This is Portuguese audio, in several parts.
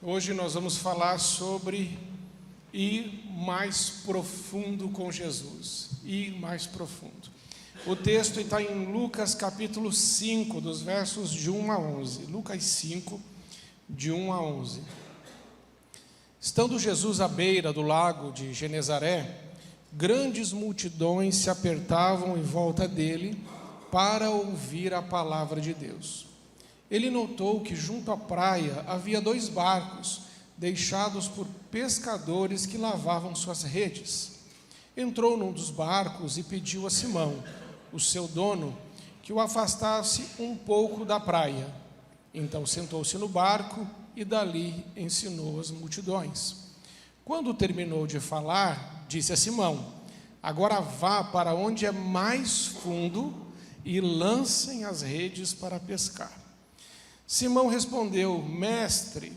Hoje nós vamos falar sobre ir mais profundo com Jesus. Ir mais profundo. O texto está em Lucas capítulo 5, dos versos de 1 a 11. Lucas 5, de 1 a 11. Estando Jesus à beira do lago de Genezaré, grandes multidões se apertavam em volta dele para ouvir a palavra de Deus. Ele notou que junto à praia havia 2 barcos, deixados por pescadores que lavavam suas redes. Entrou num dos barcos e pediu a Simão, o seu dono, que o afastasse um pouco da praia. Então sentou-se no barco e dali ensinou as multidões. Quando terminou de falar, disse a Simão: agora vá para onde é mais fundo e lancem as redes para pescar. Simão respondeu: mestre,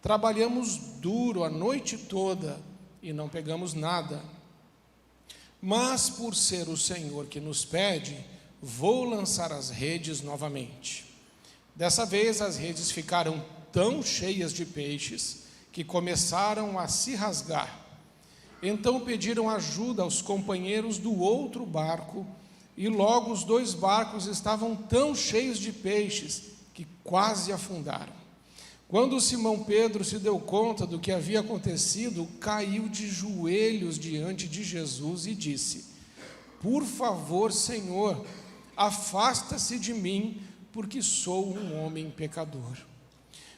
trabalhamos duro a noite toda e não pegamos nada. Mas por ser o Senhor que nos pede, vou lançar as redes novamente. Dessa vez as redes ficaram tão cheias de peixes que começaram a se rasgar. Então pediram ajuda aos companheiros do outro barco, e logo os 2 barcos estavam tão cheios de peixes que quase afundaram. Quando Simão Pedro se deu conta do que havia acontecido, caiu de joelhos diante de Jesus e disse: por favor, Senhor, afasta-se de mim, porque sou um homem pecador.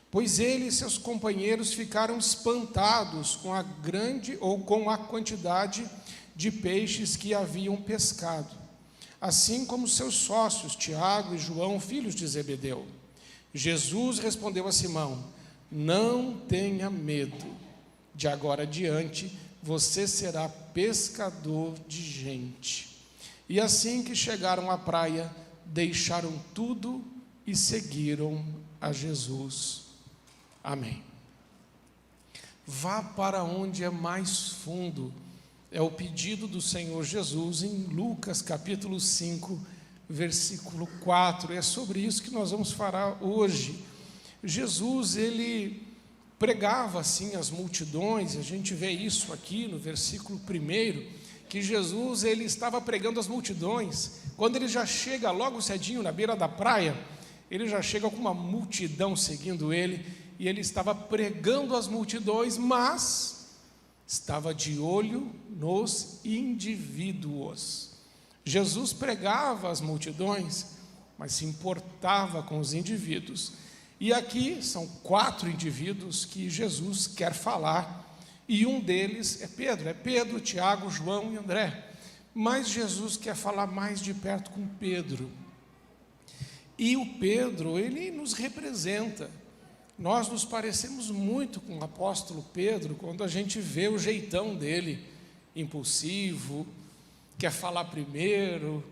Pois ele e seus companheiros ficaram espantados com a quantidade de peixes que haviam pescado, assim como seus sócios Tiago e João, filhos de Zebedeu. Jesus respondeu a Simão: não tenha medo, de agora adiante você será pescador de gente. E assim que chegaram à praia, deixaram tudo e seguiram a Jesus. Amém. Vá para onde é mais fundo, é o pedido do Senhor Jesus em Lucas capítulo 5, versículo 4, é sobre isso que nós vamos falar hoje. Jesus, ele pregava assim as multidões, a gente vê isso aqui no versículo 1, que Jesus, ele estava pregando as multidões, quando ele já chega logo cedinho na beira da praia, ele já chega com uma multidão seguindo ele, e ele estava pregando as multidões, mas estava de olho nos indivíduos. Jesus pregava as multidões, mas se importava com os indivíduos. E aqui são 4 indivíduos que Jesus quer falar, e um deles é Pedro, Tiago, João e André. Mas Jesus quer falar mais de perto com Pedro. E o Pedro, ele nos representa. Nós nos parecemos muito com o apóstolo Pedro, quando a gente vê o jeitão dele, impulsivo, quer falar primeiro,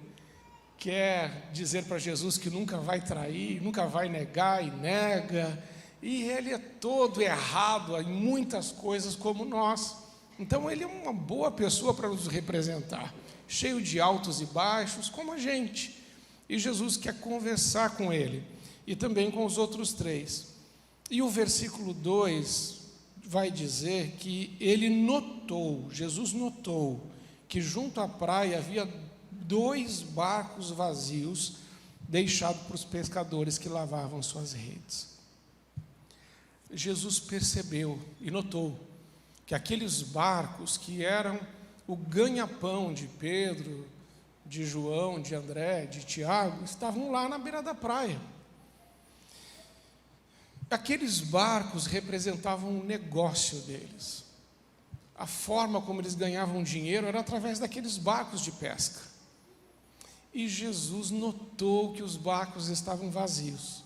quer dizer para Jesus que nunca vai trair, nunca vai negar e nega, e ele é todo errado em muitas coisas como nós. Então ele é uma boa pessoa para nos representar, cheio de altos e baixos como a gente, e Jesus quer conversar com ele, e também com os outros 3. E o versículo 2 vai dizer que Jesus notou que junto à praia havia 2 barcos vazios, deixados para os pescadores que lavavam suas redes. Jesus percebeu e notou que aqueles barcos que eram o ganha-pão de Pedro, de João, de André, de Tiago, estavam lá na beira da praia. Aqueles barcos representavam o negócio deles. A forma como eles ganhavam dinheiro era através daqueles barcos de pesca. E Jesus notou que os barcos estavam vazios.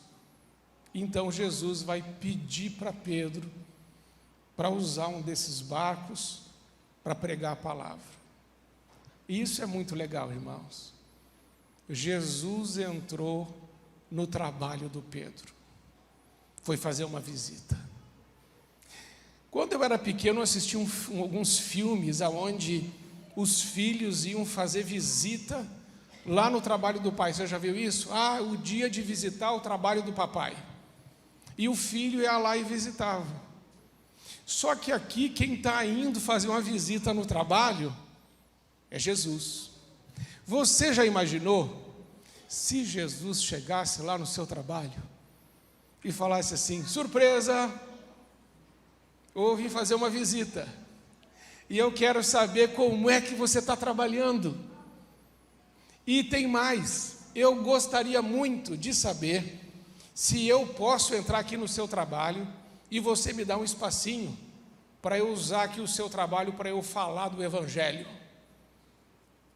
Então Jesus vai pedir para Pedro para usar um desses barcos para pregar a palavra. E isso é muito legal, irmãos. Jesus entrou no trabalho do Pedro. Foi fazer uma visita. Quando eu era pequeno, eu assistia alguns filmes onde os filhos iam fazer visita lá no trabalho do pai. Você já viu isso? O dia de visitar o trabalho do papai. E o filho ia lá e visitava. Só que aqui quem está indo fazer uma visita no trabalho é Jesus. Você já imaginou se Jesus chegasse lá no seu trabalho e falasse assim: surpresa, eu vim fazer uma visita e eu quero saber como é que você está trabalhando. E tem mais, eu gostaria muito de saber se eu posso entrar aqui no seu trabalho e você me dá um espacinho para eu usar aqui o seu trabalho para eu falar do Evangelho.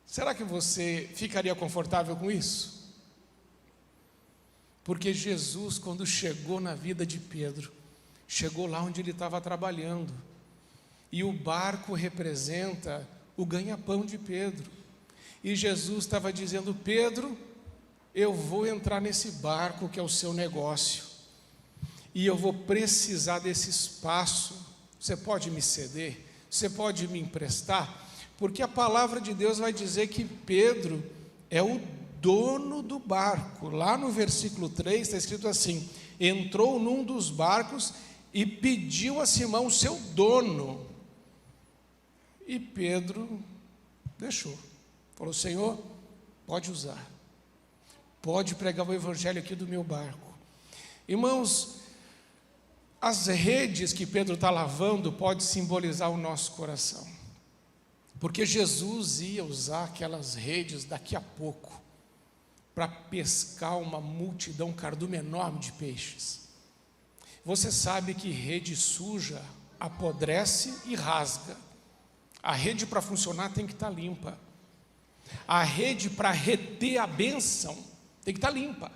Será que você ficaria confortável com isso? Porque Jesus, quando chegou na vida de Pedro, chegou lá onde ele estava trabalhando, e o barco representa o ganha-pão de Pedro, e Jesus estava dizendo: Pedro, eu vou entrar nesse barco que é o seu negócio, e eu vou precisar desse espaço, você pode me ceder? Você pode me emprestar? Porque a palavra de Deus vai dizer que Pedro é o dono do barco. Lá no versículo 3 está escrito assim: entrou num dos barcos e pediu a Simão, seu dono. E Pedro deixou. Falou: Senhor, pode usar. Pode pregar o evangelho aqui do meu barco. Irmãos, as redes que Pedro está lavando pode simbolizar o nosso coração. Porque Jesus ia usar aquelas redes daqui a pouco para pescar uma multidão, um cardume enorme de peixes. Você sabe que rede suja apodrece e rasga. A rede, para funcionar, tem que estar limpa. A rede, para reter a bênção, tem que estar limpa.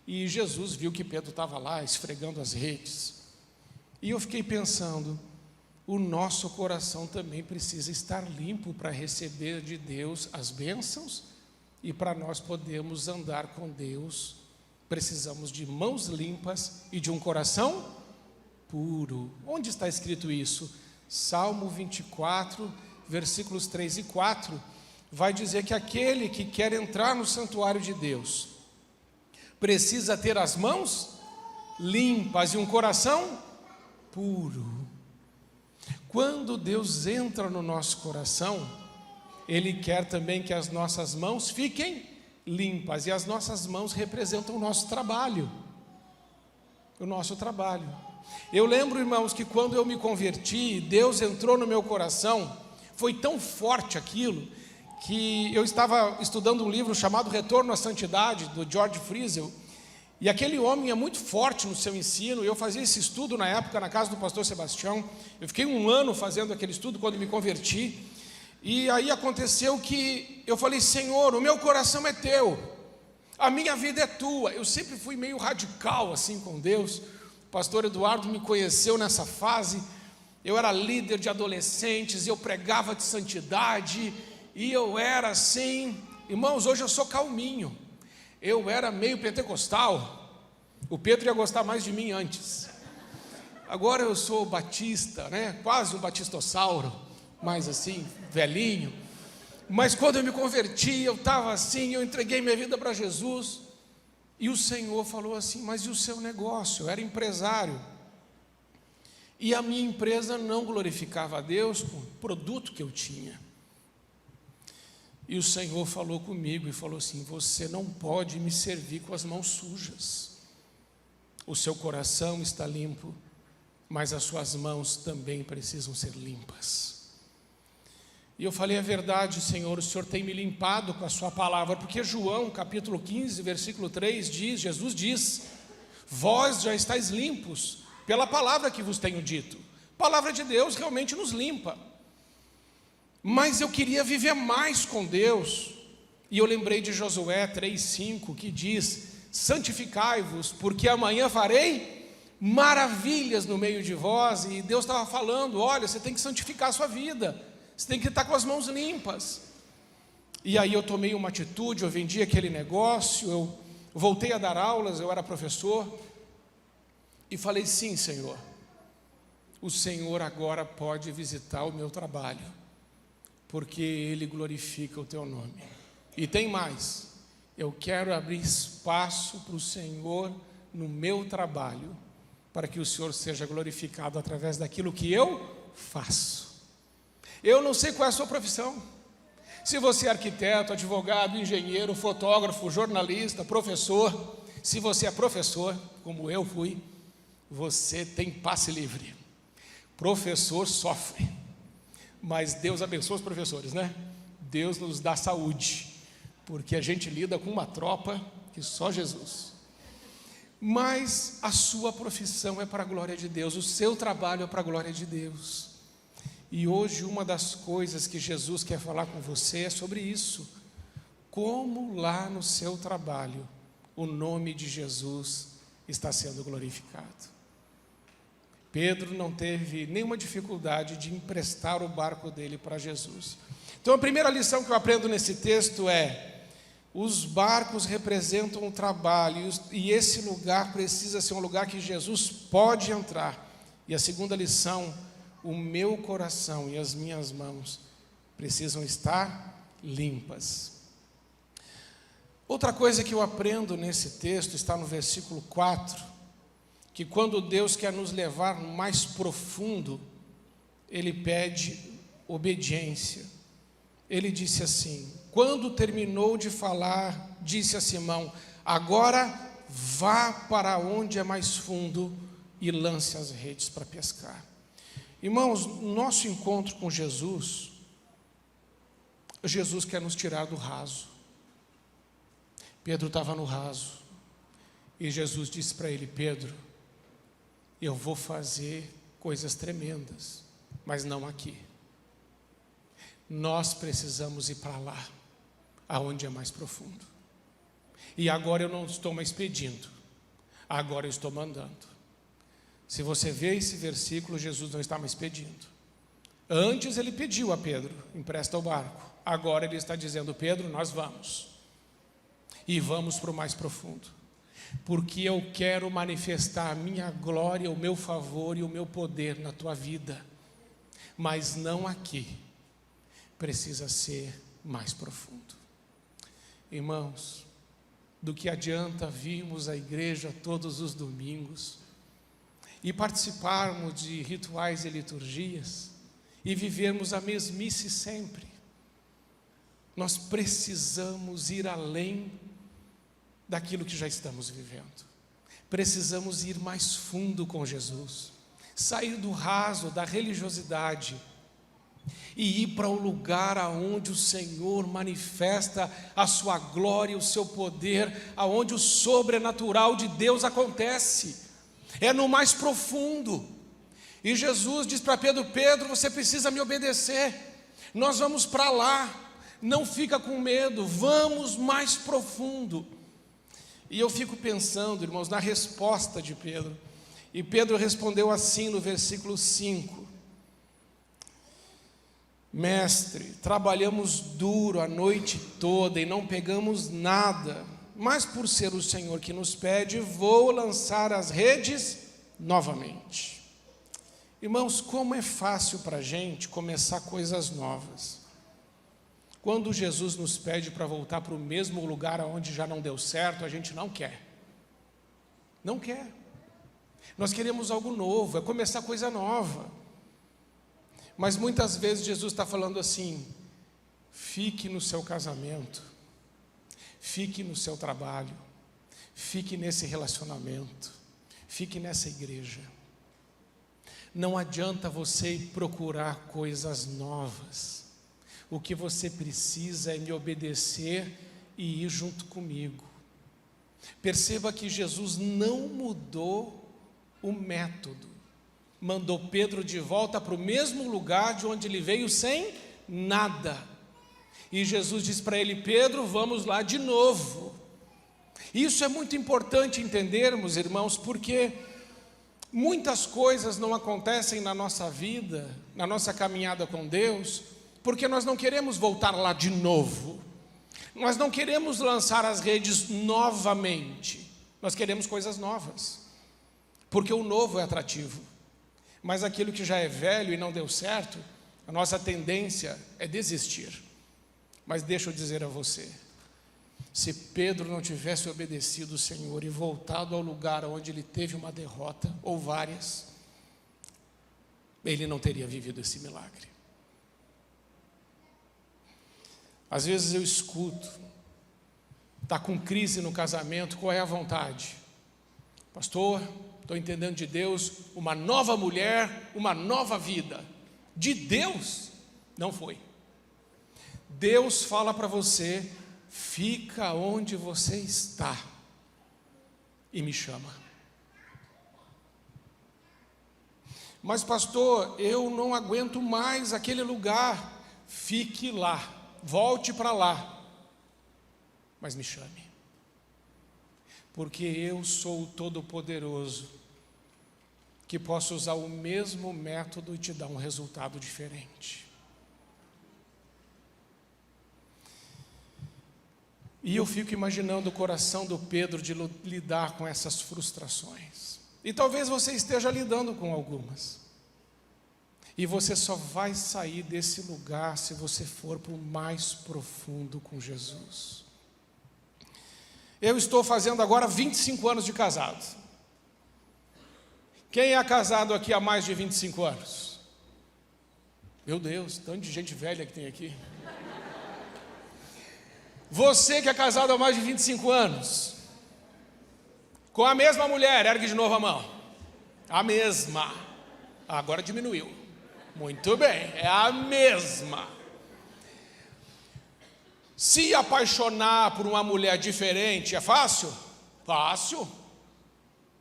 E Jesus viu que Pedro estava lá esfregando as redes. E eu fiquei pensando, o nosso coração também precisa estar limpo para receber de Deus as bênçãos, e para nós podermos andar com Deus, precisamos de mãos limpas e de um coração puro. Onde está escrito isso? Salmo 24, versículos 3 e 4, vai dizer que aquele que quer entrar no santuário de Deus, precisa ter as mãos limpas e um coração puro. Quando Deus entra no nosso coração, Ele quer também que as nossas mãos fiquem limpas, e as nossas mãos representam o nosso trabalho. O nosso trabalho. Eu lembro, irmãos, que quando eu me converti, Deus entrou no meu coração, foi tão forte aquilo, que eu estava estudando um livro chamado Retorno à Santidade, do George Friesel, e aquele homem é muito forte no seu ensino. Eu fazia esse estudo na época na casa do pastor Sebastião. Eu fiquei 1 ano fazendo aquele estudo quando me converti. E aí aconteceu que eu falei: Senhor, o meu coração é teu, a minha vida é tua. Eu sempre fui meio radical assim com Deus. O pastor Eduardo me conheceu nessa fase. Eu era líder de adolescentes, eu pregava de santidade, e eu era assim, irmãos, hoje eu sou calminho. Eu era meio pentecostal. O Pedro ia gostar mais de mim antes. Agora eu sou batista, né? Quase um batistossauro, mais assim, velhinho. Mas quando eu me converti, eu estava assim, eu entreguei minha vida para Jesus. E o Senhor falou assim: mas e o seu negócio? Eu era empresário. E a minha empresa não glorificava a Deus com o produto que eu tinha. E o Senhor falou comigo e falou assim: você não pode me servir com as mãos sujas. O seu coração está limpo, mas as suas mãos também precisam ser limpas. E eu falei: é verdade, Senhor, o Senhor tem me limpado com a sua palavra, porque João capítulo 15, versículo 3 diz, Jesus diz: vós já estáis limpos pela palavra que vos tenho dito. A palavra de Deus realmente nos limpa. Mas eu queria viver mais com Deus, e eu lembrei de Josué 3,5, que diz: santificai-vos, porque amanhã farei maravilhas no meio de vós. E Deus estava falando: olha, você tem que santificar a sua vida, você tem que estar com as mãos limpas. E aí eu tomei uma atitude, eu vendi aquele negócio, eu voltei a dar aulas, eu era professor, e falei: sim, Senhor, o Senhor agora pode visitar o meu trabalho, porque Ele glorifica o teu nome. E tem mais, eu quero abrir espaço para o Senhor no meu trabalho, para que o Senhor seja glorificado através daquilo que eu faço. Eu não sei qual é a sua profissão. Se você é arquiteto, advogado, engenheiro, fotógrafo, jornalista, professor, se você é professor, como eu fui, você tem passe livre. Professor sofre, mas Deus abençoa os professores, né? Deus nos dá saúde, porque a gente lida com uma tropa que só Jesus. Mas a sua profissão é para a glória de Deus, o seu trabalho é para a glória de Deus. E hoje uma das coisas que Jesus quer falar com você é sobre isso. Como lá no seu trabalho o nome de Jesus está sendo glorificado. Pedro não teve nenhuma dificuldade de emprestar o barco dele para Jesus. Então a primeira lição que eu aprendo nesse texto é: os barcos representam o trabalho, e esse lugar precisa ser um lugar que Jesus pode entrar. E a segunda lição: o meu coração e as minhas mãos precisam estar limpas. Outra coisa que eu aprendo nesse texto está no versículo 4, que quando Deus quer nos levar mais profundo, Ele pede obediência. Ele disse assim: quando terminou de falar, disse a Simão: agora vá para onde é mais fundo e lance as redes para pescar. Irmãos, nosso encontro com Jesus, Jesus quer nos tirar do raso. Pedro estava no raso, e Jesus disse para ele: Pedro, eu vou fazer coisas tremendas, mas não aqui. Nós precisamos ir para lá, aonde é mais profundo. E agora eu não estou mais pedindo, agora eu estou mandando. Se você vê esse versículo, Jesus não está mais pedindo. Antes ele pediu a Pedro: empresta o barco. Agora ele está dizendo: Pedro, nós vamos. E vamos para o mais profundo. Porque eu quero manifestar a minha glória, o meu favor e o meu poder na tua vida. Mas não aqui. Precisa ser mais profundo. Irmãos, do que adianta virmos à igreja todos os domingos e participarmos de rituais e liturgias e vivermos a mesmice sempre? Nós precisamos ir além daquilo que já estamos vivendo. Precisamos ir mais fundo com Jesus, sair do raso da religiosidade e ir para o lugar aonde o Senhor manifesta a sua glória, o seu poder, aonde o sobrenatural de Deus acontece. É no mais profundo. E Jesus diz para Pedro: Pedro, você precisa me obedecer. Nós vamos para lá. Não fica com medo, vamos mais profundo. E eu fico pensando, irmãos, na resposta de Pedro. E Pedro respondeu assim no versículo 5: Mestre, trabalhamos duro a noite toda e não pegamos nada, mas por ser o Senhor que nos pede, vou lançar as redes novamente. Irmãos, como é fácil para a gente começar coisas novas. Quando Jesus nos pede para voltar para o mesmo lugar onde já não deu certo, a gente não quer. Não quer. Nós queremos algo novo, é começar coisa nova. Mas muitas vezes Jesus está falando assim: fique no seu casamento, fique no seu trabalho, fique nesse relacionamento, fique nessa igreja. Não adianta você ir procurar coisas novas. O que você precisa é me obedecer e ir junto comigo. Perceba que Jesus não mudou o método. Mandou Pedro de volta para o mesmo lugar de onde ele veio sem nada. E Jesus diz para ele: Pedro, vamos lá de novo. Isso é muito importante entendermos, irmãos, porque muitas coisas não acontecem na nossa vida, na nossa caminhada com Deus, porque nós não queremos voltar lá de novo. Nós não queremos lançar as redes novamente. Nós queremos coisas novas, porque o novo é atrativo. Mas aquilo que já é velho e não deu certo, a nossa tendência é desistir. Mas deixa eu dizer a você, Se Pedro não tivesse obedecido o Senhor e voltado ao lugar onde ele teve uma derrota, ou várias, ele não teria vivido esse milagre. Às vezes eu escuto, está com crise no casamento, qual é a vontade? Pastor, estou entendendo de Deus, uma nova mulher, uma nova vida. De Deus? Não foi. Deus fala para você, fica onde você está e me chama. Mas pastor, eu não aguento mais aquele lugar. Fique lá, volte para lá, mas me chame, porque eu sou o Todo-Poderoso, que posso usar o mesmo método e te dar um resultado diferente. E eu fico imaginando o coração do Pedro de lidar com essas frustrações. E talvez você esteja lidando com algumas. E você só vai sair desse lugar se você for para o mais profundo com Jesus. Eu estou fazendo agora 25 anos de casado. Quem é casado aqui há mais de 25 anos? Meu Deus, tanto de gente velha que tem aqui. Você que é casado há mais de 25 anos, com a mesma mulher, ergue de novo a mão. A mesma. Agora diminuiu. Muito bem, é a mesma. Se apaixonar por uma mulher diferente é fácil? Fácil.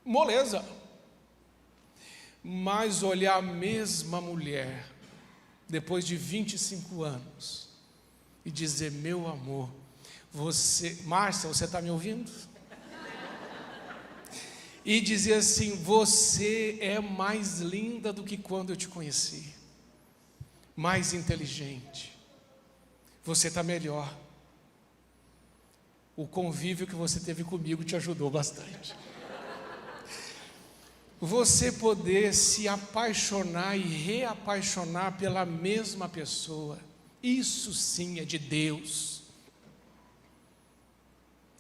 Moleza. Mas olhar a mesma mulher, depois de 25 anos, e dizer, meu amor, você, Márcia, você está me ouvindo? E dizer assim, você é mais linda do que quando eu te conheci, mais inteligente, você está melhor, o convívio que você teve comigo te ajudou bastante. Você poder se apaixonar e reapaixonar pela mesma pessoa, isso sim é de Deus.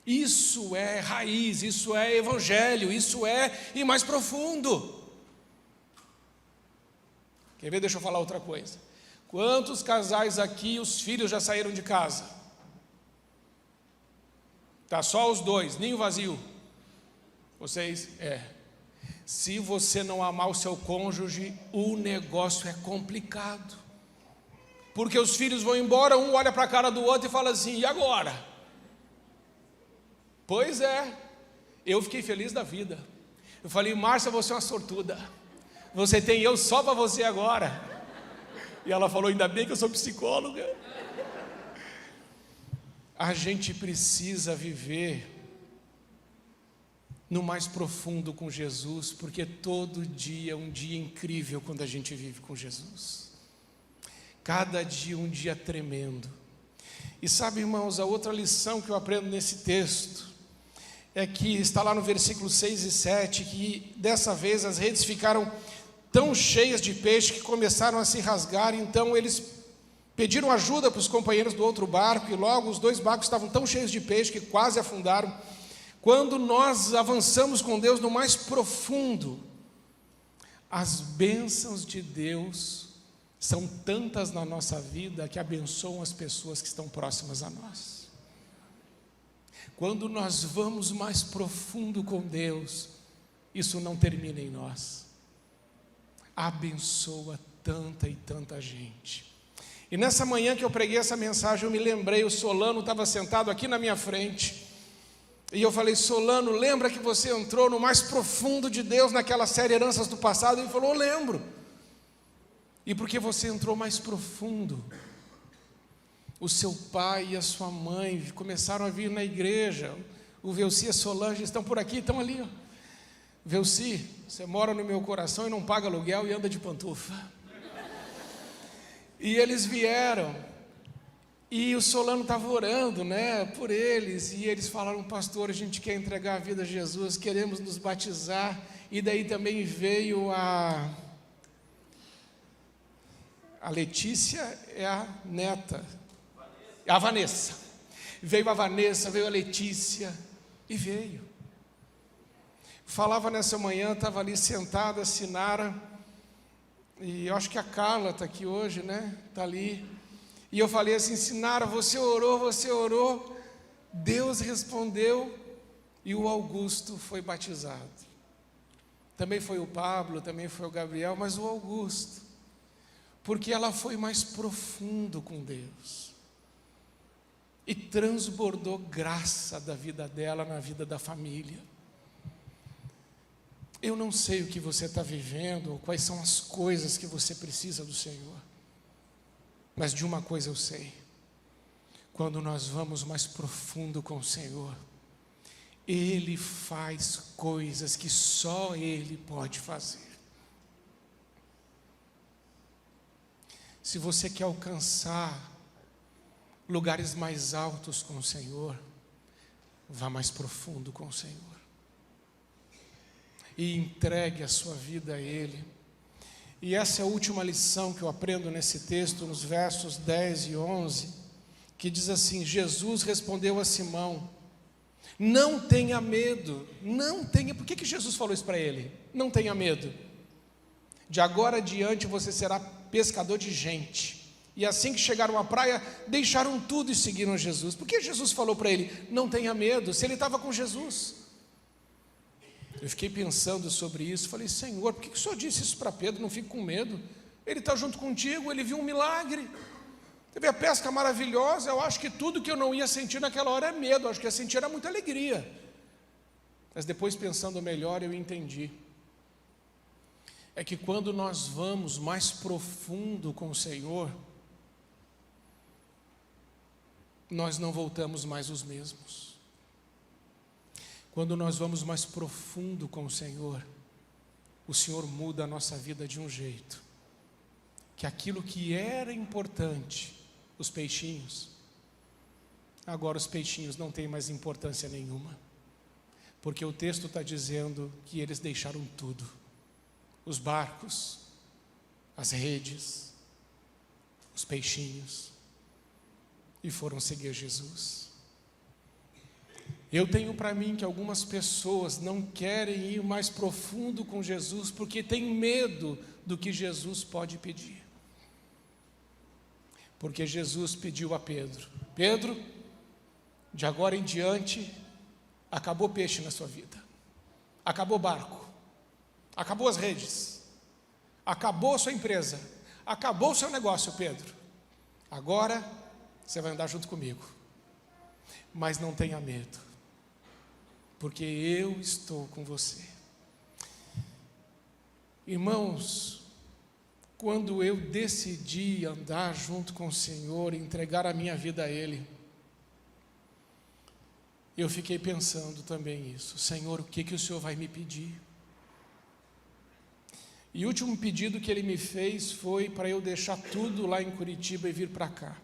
Isso é raiz, isso é evangelho, isso é e mais profundo. Quer ver? Deixa eu falar outra coisa. Quantos casais aqui, os filhos já saíram de casa? Tá só os dois, ninho vazio. Vocês, se você não amar o seu cônjuge, o negócio é complicado. Porque os filhos vão embora, um olha para a cara do outro e fala assim, e agora? Pois é, eu fiquei feliz da vida. Eu falei, Márcia, você é uma sortuda. Você tem eu só para você agora. E ela falou, ainda bem que eu sou psicóloga. A gente precisa viver no mais profundo com Jesus, porque todo dia é um dia incrível quando a gente vive com Jesus. Cada dia um dia tremendo. E sabe, irmãos, a outra lição que eu aprendo nesse texto é que está lá no versículo 6 e 7, que dessa vez as redes ficaram tão cheias de peixe que começaram a se rasgar, então eles pediram ajuda para os companheiros do outro barco, e logo os dois barcos estavam tão cheios de peixe que quase afundaram. Quando nós avançamos com Deus no mais profundo, as bênçãos de Deus são tantas na nossa vida que abençoam as pessoas que estão próximas a nós. Quando nós vamos mais profundo com Deus, isso não termina em nós. Abençoa tanta e tanta gente. E nessa manhã que eu preguei essa mensagem, eu me lembrei, o Solano estava sentado aqui na minha frente, e eu falei, Solano, lembra que você entrou no mais profundo de Deus naquela série Heranças do Passado? Ele falou, eu lembro. E porque você entrou mais profundo, o seu pai e a sua mãe começaram a vir na igreja. O Velci e a Solange estão por aqui, estão ali, ó. Velci, você mora no meu coração e não paga aluguel e anda de pantufa. E eles vieram, e o Solano estava orando, por eles, e eles falaram, pastor, a gente quer entregar a vida a Jesus, queremos nos batizar. E daí também veio a Letícia, é a neta, a Vanessa. Veio a Vanessa, veio a Letícia, e veio. Falava nessa manhã, estava ali sentada a Sinara, e eu acho que a Carla está aqui hoje, né? Está ali. E eu falei assim: Sinara, você orou, Deus respondeu, e o Augusto foi batizado. Também foi o Pablo, também foi o Gabriel, mas o Augusto, porque ela foi mais profundo com Deus, e transbordou graça da vida dela na vida da família. Eu não sei o que você está vivendo, ou quais são as coisas que você precisa do Senhor, mas de uma coisa eu sei: quando nós vamos mais profundo com o Senhor, Ele faz coisas que só Ele pode fazer. Se você quer alcançar lugares mais altos com o Senhor, vá mais profundo com o Senhor, e entregue a sua vida a Ele. E essa é a última lição que eu aprendo nesse texto, nos versos 10 e 11, que diz assim: Jesus respondeu a Simão: não tenha medo, não tenha. Por que Jesus falou isso para ele? Não tenha medo, de agora adiante você será pescador de gente. E assim que chegaram à praia, deixaram tudo e seguiram Jesus. Por que Jesus falou para ele: não tenha medo, se ele estava com Jesus? Eu fiquei pensando sobre isso, falei: Senhor, por que o Senhor disse isso para Pedro? Não fique com medo, ele está junto contigo, ele viu um milagre, teve a pesca maravilhosa. Eu acho que tudo que eu não ia sentir naquela hora é medo, eu acho que ia sentir era muita alegria. Mas depois, pensando melhor, eu entendi, é que quando nós vamos mais profundo com o Senhor, nós não voltamos mais os mesmos. Quando nós vamos mais profundo com o Senhor muda a nossa vida de um jeito, que aquilo que era importante, os peixinhos, agora os peixinhos não têm mais importância nenhuma, porque o texto está dizendo que eles deixaram tudo, os barcos, as redes, os peixinhos, e foram seguir Jesus. Eu tenho para mim que algumas pessoas não querem ir mais profundo com Jesus, porque têm medo do que Jesus pode pedir. Porque Jesus pediu a Pedro: Pedro, de agora em diante, acabou peixe na sua vida, acabou barco, acabou as redes, acabou a sua empresa, acabou o seu negócio, Pedro. Agora você vai andar junto comigo, mas não tenha medo, porque eu estou com você. Irmãos, quando eu decidi andar junto com o Senhor, entregar a minha vida a Ele, eu fiquei pensando também isso: Senhor, o que o Senhor vai me pedir? E o último pedido que Ele me fez foi para eu deixar tudo lá em Curitiba e vir para cá.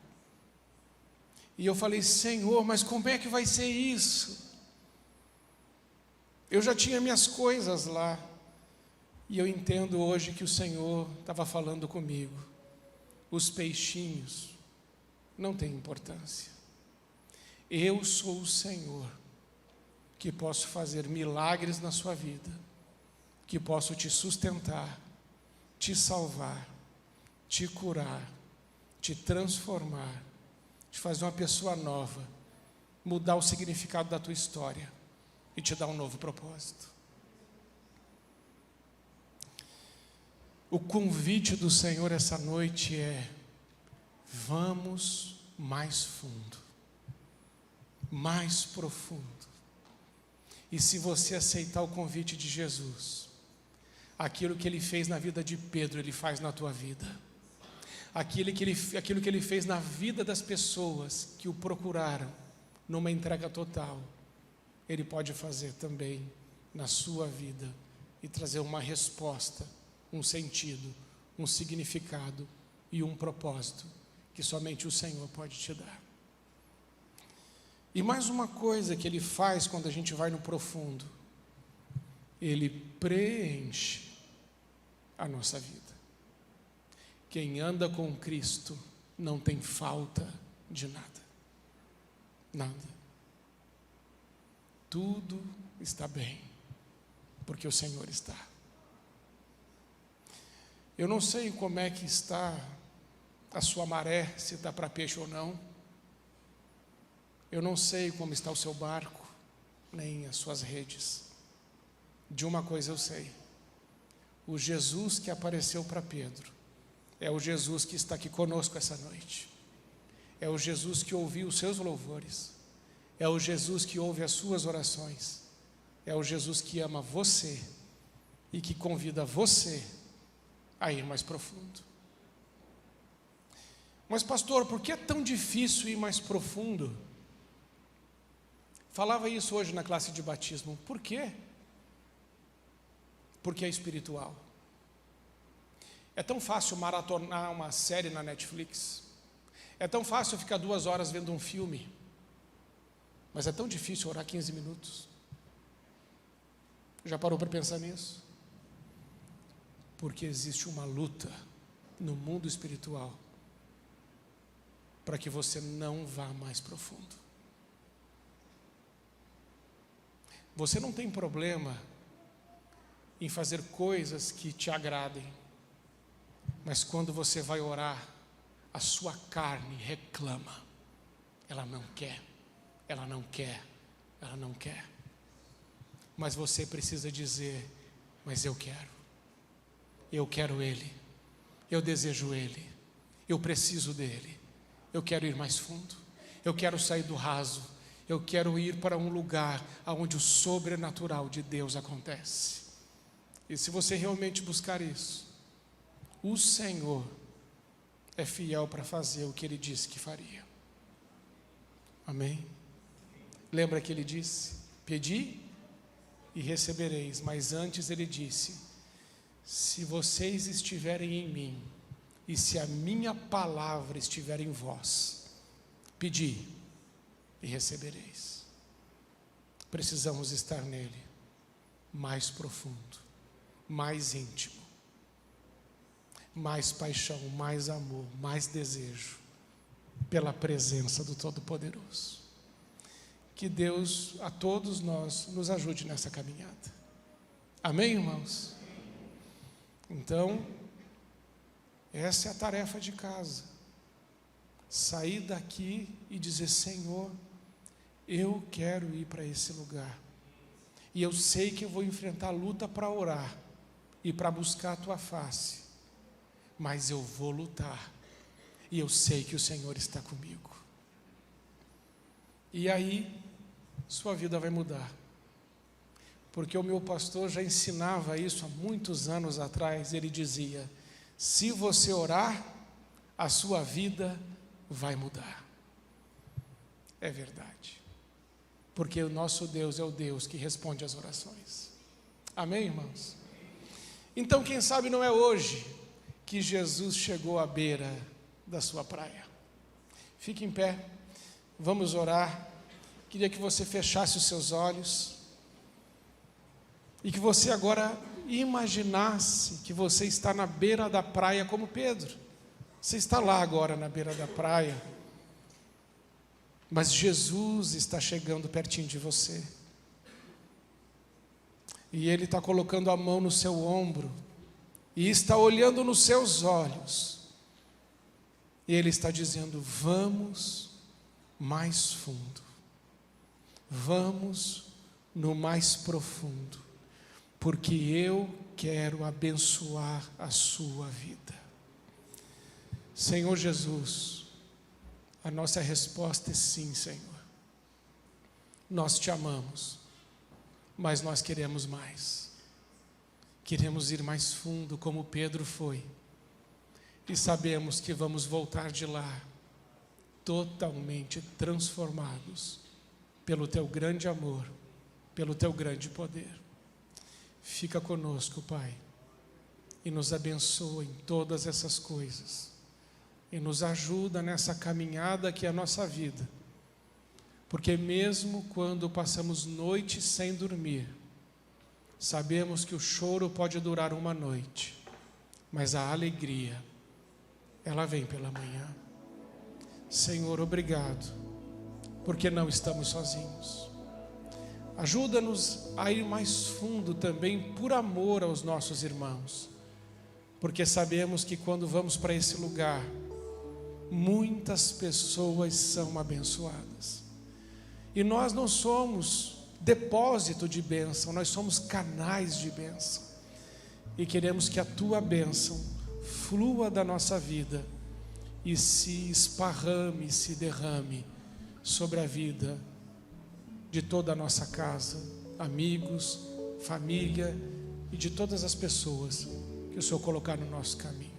E eu falei: Senhor, mas como é que vai ser isso? Eu já tinha minhas coisas lá, e eu entendo hoje que o Senhor estava falando comigo: os peixinhos não têm importância, eu sou o Senhor que posso fazer milagres na sua vida, que posso te sustentar, te salvar, te curar, te transformar, te fazer uma pessoa nova, mudar o significado da tua história e te dar um novo propósito. O convite do Senhor essa noite é: vamos mais fundo, mais profundo. E se você aceitar o convite de Jesus, aquilo que Ele fez na vida de Pedro, Ele faz na tua vida. Aquilo que Ele fez na vida das pessoas que o procuraram, numa entrega total, Ele pode fazer também na sua vida e trazer uma resposta, um sentido, um significado e um propósito que somente o Senhor pode te dar. E mais uma coisa que Ele faz quando a gente vai no profundo: Ele preenche a nossa vida. Quem anda com Cristo não tem falta de nada. Nada. Tudo está bem, porque o Senhor está. Eu não sei como é que está a sua maré, se está para peixe ou não. Eu não sei como está o seu barco, nem as suas redes. De uma coisa eu sei: o Jesus que apareceu para Pedro é o Jesus que está aqui conosco essa noite. É o Jesus que ouviu os seus louvores. É o Jesus que ouve as suas orações. É o Jesus que ama você e que convida você a ir mais profundo. Mas pastor, por que é tão difícil ir mais profundo? Falava isso hoje na classe de batismo. Por quê? Porque é espiritual. É tão fácil maratonar uma série na Netflix. É tão fácil ficar 2 horas vendo um filme. Mas é tão difícil orar 15 minutos. Já parou para pensar nisso? Porque existe uma luta no mundo espiritual para que você não vá mais profundo. Você não tem problema em fazer coisas que te agradem, mas quando você vai orar, a sua carne reclama. Ela não quer, ela não quer, ela não quer. Mas você precisa dizer: mas eu quero Ele, eu desejo Ele, eu preciso dEle, eu quero ir mais fundo, eu quero sair do raso, eu quero ir para um lugar onde o sobrenatural de Deus acontece. E se você realmente buscar isso, o Senhor é fiel para fazer o que Ele disse que faria. Amém? Lembra que Ele disse: pedi e recebereis. Mas antes Ele disse: se vocês estiverem em mim e se a minha palavra estiver em vós, pedi e recebereis. Precisamos estar nele, mais profundo, mais íntimo, mais paixão, mais amor, mais desejo, pela presença do Todo-Poderoso. Que Deus, a todos nós, nos ajude nessa caminhada. Amém, irmãos? Então, essa é a tarefa de casa. Sair daqui e dizer: Senhor, eu quero ir para esse lugar. E eu sei que eu vou enfrentar luta para orar e para buscar a Tua face. Mas eu vou lutar. E eu sei que o Senhor está comigo. E aí, sua vida vai mudar. Porque o meu pastor já ensinava isso há muitos anos atrás. Ele dizia: se você orar, a sua vida vai mudar. É verdade. Porque o nosso Deus é o Deus que responde às orações. Amém, irmãos? Então, quem sabe não é hoje que Jesus chegou à beira da sua praia. Fique em pé, vamos orar. Queria que você fechasse os seus olhos e que você agora imaginasse que você está na beira da praia como Pedro. Você está lá agora na beira da praia, mas Jesus está chegando pertinho de você. E Ele está colocando a mão no seu ombro e está olhando nos seus olhos. E Ele está dizendo: vamos mais fundo, vamos no mais profundo, porque eu quero abençoar a sua vida. Senhor Jesus, a nossa resposta é sim, Senhor. Nós te amamos, mas nós queremos mais. Queremos ir mais fundo, como Pedro foi. E sabemos que vamos voltar de lá totalmente transformados pelo Teu grande amor, pelo Teu grande poder. Fica conosco, Pai, e nos abençoa em todas essas coisas. E nos ajuda nessa caminhada que é a nossa vida. Porque mesmo quando passamos noites sem dormir, sabemos que o choro pode durar uma noite, mas a alegria, ela vem pela manhã. Senhor, obrigado, porque não estamos sozinhos. Ajuda-nos a ir mais fundo também por amor aos nossos irmãos, porque sabemos que quando vamos para esse lugar, muitas pessoas são abençoadas. E nós não somos depósito de bênção, nós somos canais de bênção. E queremos que a tua bênção flua da nossa vida e se esparrame, se derrame sobre a vida de toda a nossa casa, amigos, família e de todas as pessoas que o Senhor colocar no nosso caminho.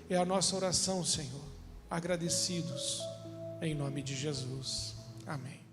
É a nossa oração, Senhor, agradecidos em nome de Jesus. Amém.